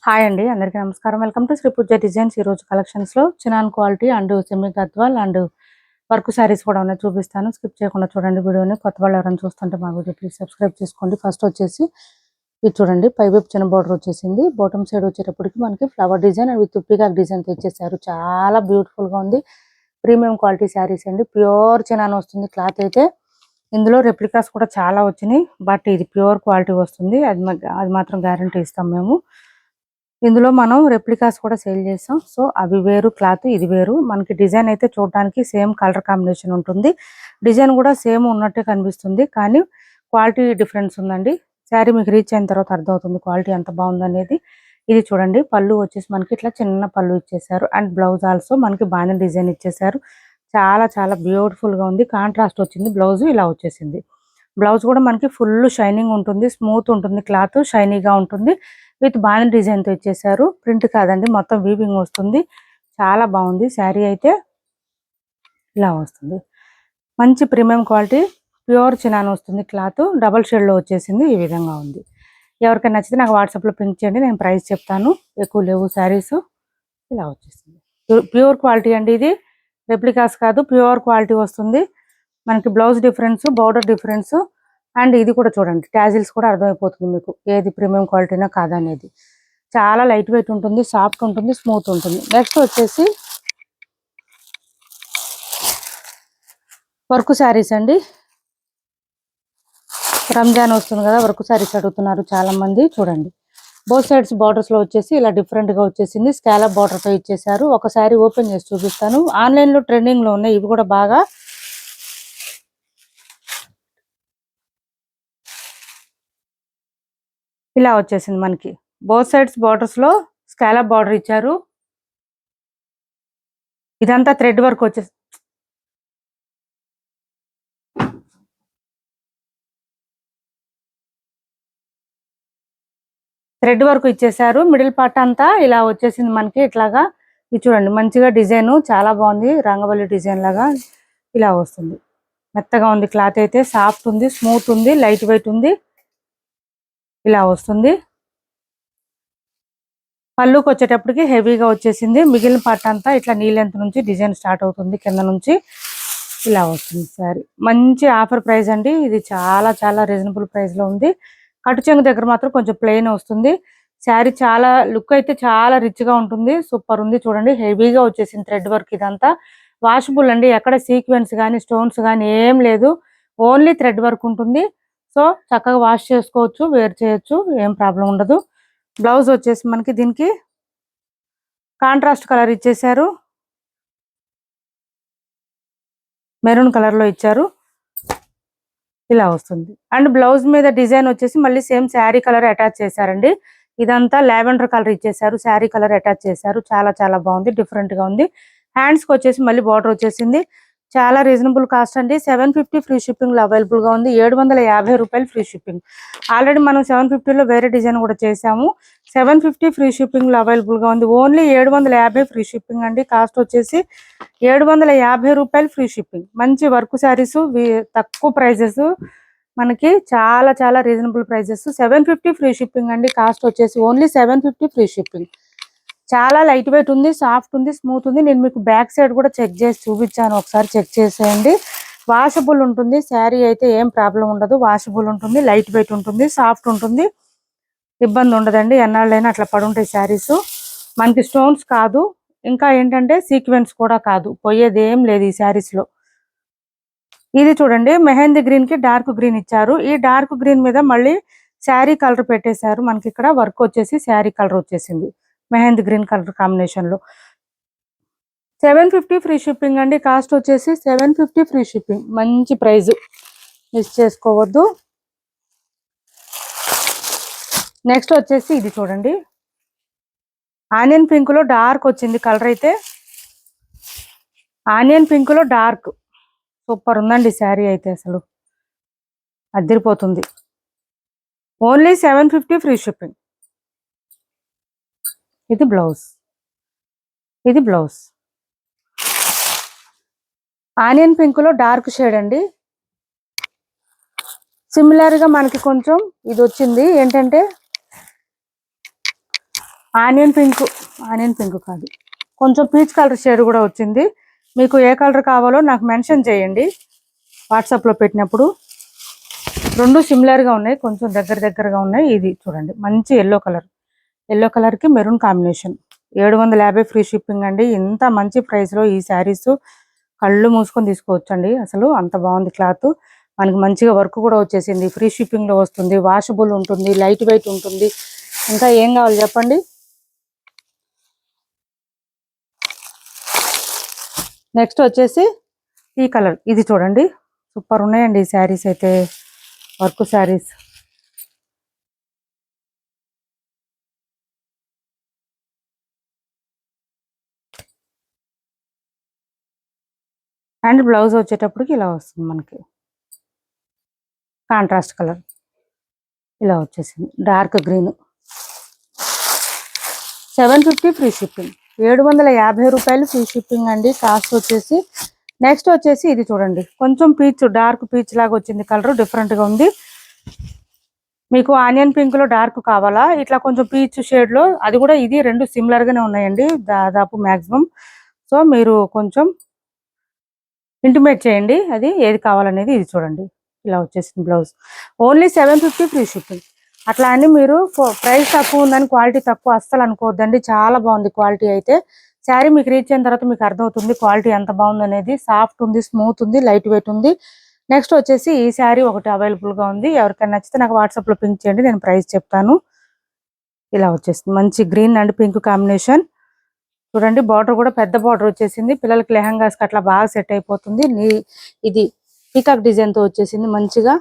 Hi అండి, అందరికీ నమస్కారం. Welcome to Sri Pooja designs. ఈరోజు కలెక్షన్స్లో chinon quality and semi Gadwal and work saris కూడా ఉన్నాయి, చూపిస్తాను. స్కిప్ చేయకుండా చూడండి వీడియోని. కొత్త వాళ్ళు ఎవరైనా చూస్తుంటే మా వీడియో ప్లీజ్ సబ్స్క్రైబ్ చేసుకోండి. ఫస్ట్ వచ్చేసి ఇది చూడండి, పైవైపు చిన్న బార్డర్ వచ్చేసింది. బాటమ్ సైడ్ వచ్చేటప్పటికి మనకి flower design and with peacock design తెచ్చేసారు. చాలా బ్యూటిఫుల్గా ఉంది. ప్రీమియం క్వాలిటీ శారీస్ అండి. ప్యూర్ చినాన్ వస్తుంది క్లాత్ అయితే. ఇందులో రెప్లికాస్ కూడా చాలా వచ్చినాయి, బట్ ఇది ప్యూర్ క్వాలిటీ వస్తుంది. అది మాత్రం గ్యారంటీ ఇస్తాం మేము. ఇందులో మనం రెప్లికాస్ కూడా సేల్ చేస్తాం. సో అవి వేరు క్లాత్, ఇది వేరు. మనకి డిజైన్ అయితే చూడడానికి సేమ్ కలర్ కాంబినేషన్ ఉంటుంది. డిజైన్ కూడా సేమ్ ఉన్నట్టే కనిపిస్తుంది, కానీ క్వాలిటీ డిఫరెన్స్ ఉందండి. శారీ మీకు రీచ్ అయిన తర్వాత అర్థమవుతుంది క్వాలిటీ ఎంత బాగుందనేది. ఇది చూడండి, పళ్ళు వచ్చేసి మనకి ఇట్లా చిన్న పళ్ళు ఇచ్చేసారు అండ్ బ్లౌజ్ ఆల్సో మనకి బాగా డిజైన్ ఇచ్చేసారు. చాలా చాలా బ్యూటిఫుల్గా ఉంది. కాంట్రాస్ట్ వచ్చింది, బ్లౌజ్ ఇలా వచ్చేసింది. బ్లౌజ్ కూడా మనకి ఫుల్ షైనింగ్ ఉంటుంది, స్మూత్ ఉంటుంది, క్లాత్ షైనీగా ఉంటుంది. విత్ బాగా డిజైన్తో ఇచ్చేసారు. ప్రింట్ కాదండి, మొత్తం వీవింగ్ వస్తుంది. చాలా బాగుంది. శారీ అయితే ఇలా వస్తుంది. మంచి ప్రీమియం క్వాలిటీ ప్యూర్ చినాన్ వస్తుంది. క్లాత్ డబల్ షేడ్లో వచ్చేసింది. ఈ విధంగా ఉంది. ఎవరికైనా నచ్చితే నాకు వాట్సాప్లో పింక్ చేయండి, నేను ప్రైస్ చెప్తాను. ఎక్కువ లేవు శారీస్. ఇలా వచ్చేసింది. ప్యూర్ క్వాలిటీ అండి, ఇది రెప్లికాస్ కాదు, ప్యూర్ క్వాలిటీ వస్తుంది. మనకి blouse difference, border difference and ఇది కూడా చూడండి, ట్యాజిల్స్ కూడా అర్థమైపోతుంది మీకు ఏది ప్రీమియం క్వాలిటీనా కాదనేది. చాలా లైట్ వెయిట్ ఉంటుంది, సాఫ్ట్ ఉంటుంది, స్మూత్ ఉంటుంది. నెక్స్ట్ వచ్చేసి వర్క్ శారీస్ అండి. రంజాన్ వస్తుంది కదా, వర్క్ శారీస్ అడుగుతున్నారు చాలా మంది. చూడండి, బోత్ సైడ్స్ బార్డర్స్ లో వచ్చేసి ఇలా డిఫరెంట్ గా వచ్చేసింది. స్కాలప్ బార్డర్ తో ఇచ్చేసారు. ఒక శారీ ఓపెన్ చేసి చూపిస్తాను. ఆన్లైన్ లో ట్రెండింగ్ లో ఉన్నాయి ఇవి కూడా బాగా. ఇలా వచ్చేసింది మనకి. బోత్ సైడ్స్ బార్డర్స్ లో స్కాలప్ బార్డర్ ఇచ్చారు. ఇదంతా థ్రెడ్ వర్క్ వచ్చేసి థ్రెడ్ వర్క్ ఇచ్చేసారు. మిడిల్ పార్ట్ అంతా ఇలా వచ్చేసింది మనకి ఇట్లాగా. ఇది చూడండి, మంచిగా డిజైన్ చాలా బాగుంది. రంగవల్లి డిజైన్ లాగా ఇలా వస్తుంది. మెత్తగా ఉంది క్లాత్ అయితే, సాఫ్ట్ ఉంది, స్మూత్ ఉంది, లైట్ వెయిట్ ఉంది. ఇలా వస్తుంది. పళ్ళుకి వచ్చేటప్పటికి హెవీగా వచ్చేసింది. మిగిలిన పార్ట్ అంతా ఇట్లా నీ లెంత్ నుంచి డిజైన్ స్టార్ట్ అవుతుంది, కింద నుంచి ఇలా వస్తుంది శారీ. మంచి ఆఫర్ ప్రైస్ అండి, ఇది చాలా చాలా రీజనబుల్ ప్రైస్ లో ఉంది. కటు చెంగు దగ్గర మాత్రం కొంచెం ప్లెయిన్ వస్తుంది. శారీ చాలా లుక్ అయితే చాలా రిచ్ గా ఉంటుంది. సూపర్ ఉంది. చూడండి, హెవీగా వచ్చేసింది థ్రెడ్ వర్క్. ఇదంతా వాషబుల్ అండి, ఎక్కడ సీక్వెన్స్ కానీ స్టోన్స్ కానీ ఏం లేదు, ఓన్లీ థ్రెడ్ వర్క్ ఉంటుంది. సో చక్కగా వాష్ చేసుకోవచ్చు, వేర్ చేయొచ్చు, ఏం ప్రాబ్లం ఉండదు. బ్లౌజ్ వచ్చేసి మనకి దీనికి కాంట్రాస్ట్ కలర్ ఇచ్చేసారు, మెరూన్ కలర్ లో ఇచ్చారు. ఇలా వస్తుంది. అండ్ బ్లౌజ్ మీద డిజైన్ వచ్చేసి మళ్ళీ సేమ్ శారీ కలర్ అటాచ్ చేశారండి. ఇదంతా లావెండర్ కలర్ ఇచ్చేసారు, శారీ కలర్ అటాచ్ చేశారు. చాలా చాలా బాగుంది, డిఫరెంట్ గా ఉంది. హ్యాండ్స్ కి వచ్చేసి మళ్ళీ బార్డర్ వచ్చేసింది. చాలా రీజనబుల్ కాస్ట్ అండి. 750 ఫ్రీ షిప్పింగ్ లో అవైలబుల్ గా ఉంది. 750 రూపాయలు ఫ్రీ షిప్పింగ్. ఆల్రెడీ మనం 750లో వేరే డిజైన్ కూడా చేసాము. 750 ఫ్రీ షిప్పింగ్ లో అవైలబుల్ గా ఉంది. ఓన్లీ 750 ఫ్రీ షిప్పింగ్ అండి. కాస్ట్ వచ్చేసి 750 రూపాయలు ఫ్రీ షిప్పింగ్. మంచి వర్క్ శారీస్, తక్కువ ప్రైజెస్, మనకి చాలా చాలా రీజనబుల్ ప్రైజెస్. 750 ఫ్రీ షిప్పింగ్ అండి. కాస్ట్ వచ్చేసి ఓన్లీ 750 ఫ్రీ షిప్పింగ్. చాలా లైట్ వెయిట్ ఉంది, సాఫ్ట్ ఉంది, స్మూత్ ఉంది. నేను మీకు బ్యాక్ సైడ్ కూడా చెక్ చేసి చూపించాను, ఒకసారి చెక్ చేసేయండి. వాషబుల్ ఉంటుంది శారీ అయితే, ఏం ప్రాబ్లం ఉండదు. వాషబుల్ ఉంటుంది, లైట్ వెయిట్ ఉంటుంది, సాఫ్ట్ ఉంటుంది, ఇబ్బంది ఉండదండి. ఎన్నాళ్ళైనా అట్లా పడుంటాయి శారీస్. మనకి స్టోన్స్ కాదు, ఇంకా ఏంటంటే సీక్వెన్స్ కూడా కాదు, పోయేది ఏం లేదు ఈ శారీస్ లో. ఇది చూడండి, మెహందీ గ్రీన్ కి డార్క్ గ్రీన్ ఇచ్చారు. ఈ డార్క్ గ్రీన్ మీద మళ్ళీ శారీ కలర్ పెట్టేశారు. మనకి ఇక్కడ వర్క్ వచ్చేసి శారీ కలర్ వచ్చేసింది మెహందీ గ్రీన్ కలర్ కాంబినేషన్ లో. 750 ఫ్రీ షిప్పింగ్ అండి. కాస్ట్ వచ్చేసి 750 ఫ్రీ షిప్పింగ్. మంచి ప్రైజ్, మిస్ చేసుకోవద్దు. నెక్స్ట్ వచ్చేసి ఇది చూడండి, ఆనియన్ పింక్ లో డార్క్ వచ్చింది కలర్ అయితే. ఆనియన్ పింక్ లో డార్క్ సూపర్ ఉందండి శారీ అయితే, అసలు అదిరిపోతుంది. Only 750 free shipping. ఇది బ్లౌజ్, ఇది బ్లౌజ్. ఆనియన్ పింక్ లో డార్క్ షేడ్ అండి. సిమిలర్ గా మనకి కొంచెం ఇది వచ్చింది ఏంటంటే ఆనియన్ పింక్, ఆనియన్ పింక్ కాదు, కొంచెం పీచ్ కలర్ షేడ్ కూడా వచ్చింది. మీకు ఏ కలర్ కావాలో నాకు మెన్షన్ చేయండి వాట్సాప్లో పెట్టినప్పుడు. రెండు సిమిలర్గా ఉన్నాయి, కొంచెం దగ్గరగా ఉన్నాయి. ఇది చూడండి మంచి ఎల్లో కలర్, ఎల్లో కలర్కి మెరూన్ కాంబినేషన్. 750 ఫ్రీ షిప్పింగ్ అండి. ఇంత మంచి ప్రైస్లో ఈ శారీస్ కళ్ళు మూసుకొని తీసుకోవచ్చు అండి. అసలు అంత బాగుంది క్లాత్. మనకి మంచిగా వర్క్ కూడా వచ్చేసింది. ఫ్రీ షిప్పింగ్లో వస్తుంది, వాషబుల్ ఉంటుంది, లైట్ వెయిట్ ఉంటుంది. ఇంకా ఏం కావాలి చెప్పండి. నెక్స్ట్ వచ్చేసి ఈ కలర్, ఇది చూడండి సూపర్ ఉన్నాయండి ఈ శారీస్ అయితే, వర్క్ శారీస్. అండ్ బ్లౌజ్ వచ్చేటప్పటికి ఇలా వస్తుంది మనకి కాంట్రాస్ట్ కలర్, ఇలా వచ్చేసింది డార్క్ గ్రీన్. 750 ఫ్రీ షిప్పింగ్, 750 రూపాయలు ఫ్రీ షిప్పింగ్ అండి కాస్ట్ వచ్చేసి. నెక్స్ట్ వచ్చేసి ఇది చూడండి కొంచెం పీచ్, డార్క్ పీచ్ లాగా వచ్చింది కలర్, డిఫరెంట్గా ఉంది. మీకు ఆనియన్ పింక్లో డార్క్ కావాలా, ఇట్లా కొంచెం పీచ్ షేడ్లో, అది కూడా ఇది రెండు సిమిలర్గానే ఉన్నాయండి దాదాపు మ్యాక్సిమం. సో మీరు కొంచెం ఇంటిమేట్ చేయండి అది ఏది కావాలనేది. ఇది చూడండి ఇలా వచ్చేసింది బ్లౌజ్. Only 750 free shipping. అట్లా అని మీరు ప్రైస్ తక్కువ ఉందని క్వాలిటీ తక్కువ అస్సలు అనుకోవద్దండి. చాలా బాగుంది క్వాలిటీ అయితే. శారీ మీకు రీచ్ అయిన తర్వాత మీకు అర్థమవుతుంది క్వాలిటీ ఎంత బాగుంది అనేది. సాఫ్ట్ ఉంది, స్మూత్ ఉంది, లైట్ వెయిట్ ఉంది. నెక్స్ట్ వచ్చేసి ఈ శారీ ఒకటి అవైలబుల్గా ఉంది. ఎవరికైనా నచ్చితే నాకు వాట్సాప్లో పింక్ చేయండి, నేను ప్రైస్ చెప్తాను. ఇలా వచ్చేసింది మంచి గ్రీన్ అండ్ పింక్ కాంబినేషన్. చూడండి బార్డర్ కూడా పెద్ద బార్డర్ వచ్చేసింది. పిల్లలకి లెహంగాస్కి అట్లా బాగా సెట్ అయిపోతుంది. ఇది పీకాక్ డిజైన్తో వచ్చేసింది మంచిగా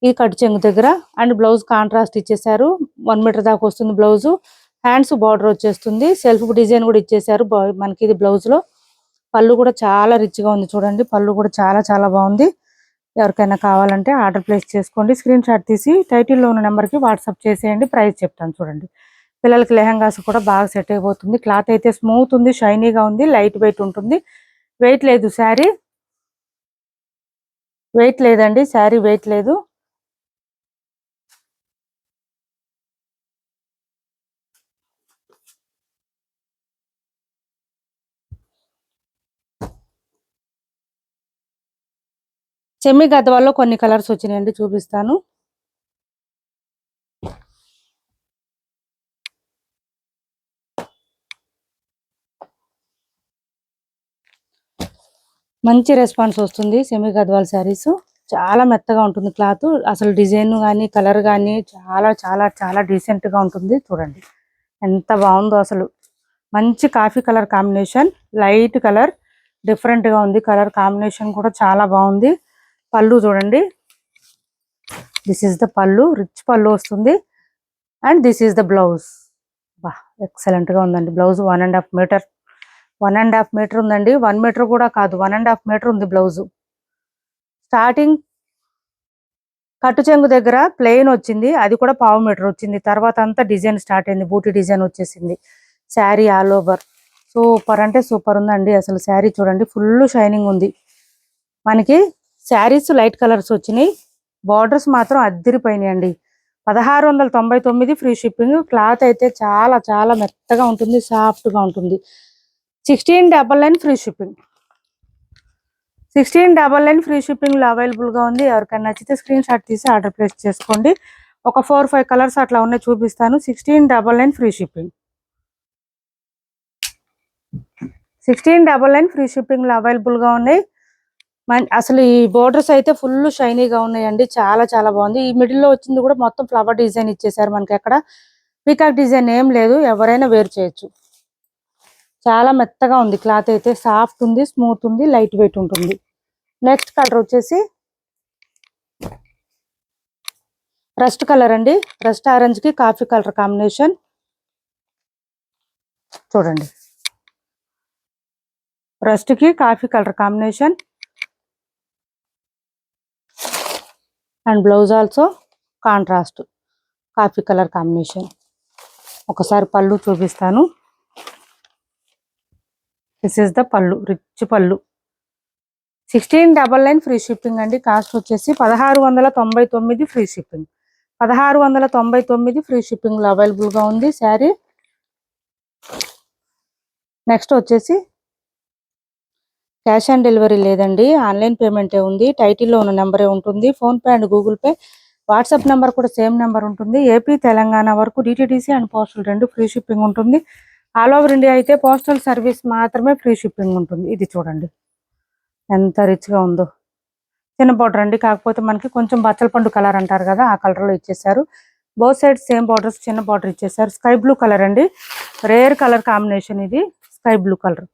ఈ కట్ చెంగు దగ్గర. అండ్ బ్లౌజ్ కాంట్రాస్ట్ ఇచ్చేసారు, 1 మీటర్ దాకా వస్తుంది బ్లౌజ్. హ్యాండ్స్ బార్డర్ వచ్చేస్తుంది, సెల్ఫ్ డిజైన్ కూడా ఇచ్చేసారు మనకి ఇది బ్లౌజ్ లో. పళ్ళు కూడా చాలా రిచ్గా ఉంది చూడండి, పళ్ళు కూడా చాలా బాగుంది. ఎవరికైనా కావాలంటే ఆర్డర్ ప్లేస్ చేసుకోండి. స్క్రీన్ షాట్ తీసి టైటిల్లో ఉన్న నెంబర్కి వాట్సాప్ చేసేయండి, ప్రైస్ చెప్తాను చూడండి. పిల్లలకి లెహంగాస్ కూడా బాగా సెట్ అయిపోతుంది. క్లాత్ అయితే స్మూత్ ఉంది, షైనీగా ఉంది, లైట్ వెయిట్ ఉంటుంది. వెయిట్ లేదు శారీ, వెయిట్ లేదండి శారీ, వెయిట్ లేదు. సెమీ గద్వాల్లో కొన్ని కలర్స్ వచ్చినాయండి, చూపిస్తాను. మంచి రెస్పాన్స్ వస్తుంది సెమీ గద్వాల్ శారీస్. చాలా మెత్తగా ఉంటుంది క్లాత్, అసలు డిజైన్ కానీ కలర్ కానీ చాలా డీసెంట్గా ఉంటుంది. చూడండి ఎంత బాగుందో అసలు. మంచి coffee colour combination, light colour, డిఫరెంట్గా ఉంది కలర్ కాంబినేషన్ కూడా చాలా బాగుంది. పళ్ళు చూడండి, దిస్ ఈస్ ద పళ్ళు, రిచ్ పళ్ళు వస్తుంది. And this is the blouse. బా ఎక్సలెంట్గా ఉందండి బ్లౌజ్. 1.5 మీటర్, 1.5 మీటర్ ఉందండి. 1 మీటర్ కూడా కాదు, 1.5 మీటర్ ఉంది బ్లౌజ్. స్టార్టింగ్ కట్టు చెంగు దగ్గర ప్లెయిన్ వచ్చింది, అది కూడా 1/2 మీటర్ వచ్చింది. తర్వాత అంతా డిజైన్ స్టార్ట్ అయింది, బూటీ డిజైన్ వచ్చేసింది. శారీ ఆల్ ఓవర్ సూపర్ అంటే సూపర్ ఉందండి అసలు. శారీ చూడండి ఫుల్ షైనింగ్ ఉంది. మనకి శారీస్ లైట్ కలర్స్ వచ్చినాయి, బార్డర్స్ మాత్రం అద్దరిపోయినాయండి. 1699 ఫ్రీ షిప్పింగ్. క్లాత్ అయితే చాలా మెత్తగా ఉంటుంది, సాఫ్ట్గా ఉంటుంది. 1699 ఫ్రీ షిప్పింగ్, 1699 ఫ్రీ షిప్పింగ్లో అవైలబుల్గా ఉంది. ఎవరికైనా నచ్చితే స్క్రీన్ షాట్ తీసి ఆర్డర్ ప్లేస్ చేసుకోండి. ఒక 4-5 కలర్స్ అట్లా ఉన్నాయి, చూపిస్తాను. 1699 ఫ్రీ షిప్పింగ్, 1699 ఫ్రీ షిప్పింగ్లో అవైలబుల్గా ఉన్నాయి. అసలు ఈ బోర్డర్స్ అయితే ఫుల్ షైనీగా ఉన్నాయండి, చాలా బాగుంది. ఈ మిడిల్లో వచ్చింది కూడా మొత్తం ఫ్లవర్ డిజైన్ ఇచ్చేసారు మనకి, ఎక్కడ పీకాక్ డిజైన్ ఏం లేదు, ఎవరైనా వేర్ చేయొచ్చు. చాలా మెత్తగా ఉంది క్లాత్ అయితే, సాఫ్ట్ ఉంది, స్మూత్ ఉంది, లైట్ వెయిట్ ఉంటుంది. నెక్స్ట్ కలర్ వచ్చేసి రస్ట్ కలర్ అండి, రస్ట్ ఆరెంజ్ కి కాఫీ కలర్ కాంబినేషన్. చూడండి రస్ట్ కి coffee colour combination. And blouse also contrast coffee colour combination. ఒకసారి పళ్ళు చూపిస్తాను. దిస్ ఇస్ ద పళ్ళు, రిచ్ పళ్ళు. 1699 ఫ్రీ షిప్పింగ్ అండి. కాస్ట్ వచ్చేసి 1699 ఫ్రీ షిప్పింగ్, 1699 ఫ్రీ షిప్పింగ్లో అవైలబుల్గా ఉంది శారీ. నెక్స్ట్ వచ్చేసి క్యాష్ ఆన్ డెలివరీ లేదండి, ఆన్లైన్ పేమెంటే ఉంది. టైటిల్లో ఉన్న నెంబరే ఉంటుంది. PhonePe and Google pay, WhatsApp number కూడా సేమ్ నెంబర్ ఉంటుంది. ఏపీ తెలంగాణ వరకు DTDC and postal 2 free shipping ఉంటుంది. ఆల్ ఓవర్ ఇండియా అయితే పోస్టల్ సర్వీస్ మాత్రమే ఫ్రీ షిప్పింగ్ ఉంటుంది. ఇది చూడండి ఎంత రిచ్గా ఉందో. చిన్న బార్డర్ అండి, కాకపోతే మనకి కొంచెం బచ్చల పండు కలర్ అంటారు కదా, ఆ కలర్లో ఇచ్చేసారు. బోత్ సైడ్స్ సేమ్ బార్డర్స్, చిన్న బార్డర్ ఇచ్చేసారు. స్కై బ్లూ కలర్ అండి, రేర్ కలర్ కాంబినేషన్ ఇది. స్కై బ్లూ కలర్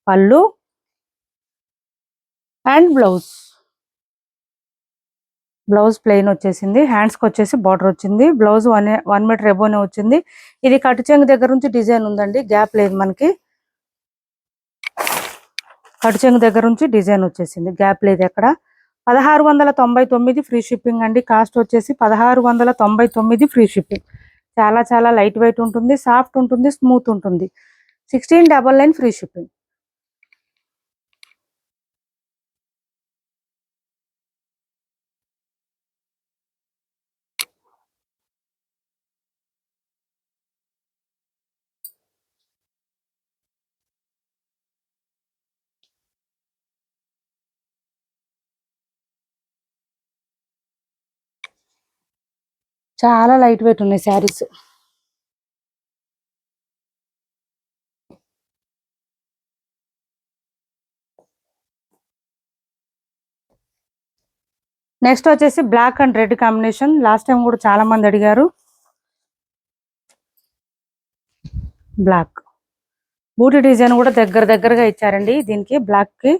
పళ్ళు అండ్ బ్లౌజ్ ప్లెయిన్ వచ్చేసింది. హ్యాండ్స్కి వచ్చేసి బార్డర్ వచ్చింది. బ్లౌజ్ 1 మీటర్ ఎబోనే వచ్చింది. ఇది కట్టు చెంగు దగ్గర నుంచి డిజైన్ ఉందండి, గ్యాప్ లేదు మనకి. కట్టు చెంగు దగ్గర నుంచి డిజైన్ వచ్చేసింది, గ్యాప్ లేదు ఎక్కడ. 1699 ఫ్రీ షిప్పింగ్ అండి. కాస్ట్ వచ్చేసి 1699 ఫ్రీ షిప్పింగ్. చాలా చాలా లైట్ వెయిట్ ఉంటుంది, సాఫ్ట్ ఉంటుంది, స్మూత్ ఉంటుంది. 1699 ఫ్రీ షిప్పింగ్. చాలా లైట్ వెయిట్ ఉన్నాయి శారీస్. నెక్స్ట్ వచ్చేసి black and red combination. Last time కూడా చాలా మంది అడిగారు. బ్లాక్ బూటీ డిజైన్ కూడా దగ్గరగా ఇచ్చారండి దీనికి. బ్లాక్ కి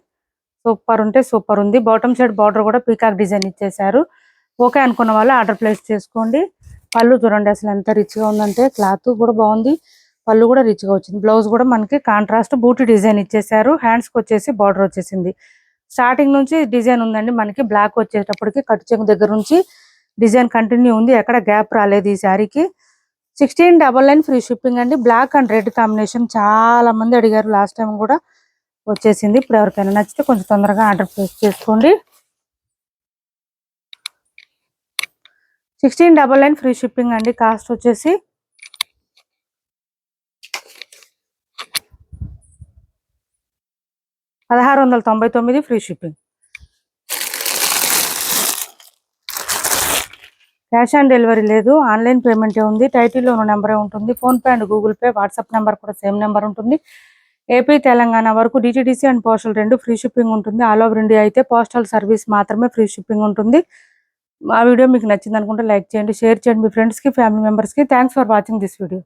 సూపర్ ఉంటే సూపర్ ఉంది. బాటమ్ సైడ్ బార్డర్ కూడా పీకాక్ డిజైన్ ఇచ్చేసారు. ఓకే అనుకున్న వాళ్ళు ఆర్డర్ ప్లేస్ చేసుకోండి. పళ్ళు చూడండి అసలు ఎంత రిచ్గా ఉందంటే, క్లాత్ కూడా బాగుంది, పళ్ళు కూడా రిచ్గా వచ్చింది. బ్లౌజ్ కూడా మనకి కాంట్రాస్ట్ బూటీ డిజైన్ ఇచ్చేసారు. హ్యాండ్స్కి వచ్చేసి బార్డర్ వచ్చేసింది. స్టార్టింగ్ నుంచి డిజైన్ ఉందండి మనకి. బ్లాక్ వచ్చేటప్పటికి కట్టు చెంగు దగ్గర నుంచి డిజైన్ కంటిన్యూ ఉంది, ఎక్కడ గ్యాప్ రాలేదు ఈ శారీకి. 1699 ఫ్రీ షిప్పింగ్ అండి. బ్లాక్ అండ్ రెడ్ కాంబినేషన్ చాలా మంది అడిగారు, లాస్ట్ టైం కూడా వచ్చేసింది. ఇప్పుడు ఎవరికైనా నచ్చితే కొంచెం తొందరగా ఆర్డర్ ప్లేస్ చేసుకోండి. 1699 ఫ్రీ షిప్పింగ్ అండి. కాస్ట్ వచ్చేసి 1699 free shipping. Cash on delivery లేదు, ఆన్లైన్ పేమెంటే ఉంది. టైటిల్లో ఉన్న నెంబరే ఉంటుంది. PhonePe and Google pay, WhatsApp number కూడా సేమ్ నెంబర్ ఉంటుంది. ఏపీ తెలంగాణ వరకు DTDC and postal 2 free shipping ఉంటుంది. ఆల్ ఓవర్ ఇండియా అయితే పోస్టల్ సర్వీస్ మాత్రమే ఫ్రీ షిప్పింగ్ ఉంటుంది. మా వీడియో మీకు నచ్చింది అనుకుంటే లైక్ చేయండి, షేర్ చేయండి మీ ఫ్రెండ్స్కి, ఫ్యామిలీ మెంబర్స్కి. Thanks for watching this video.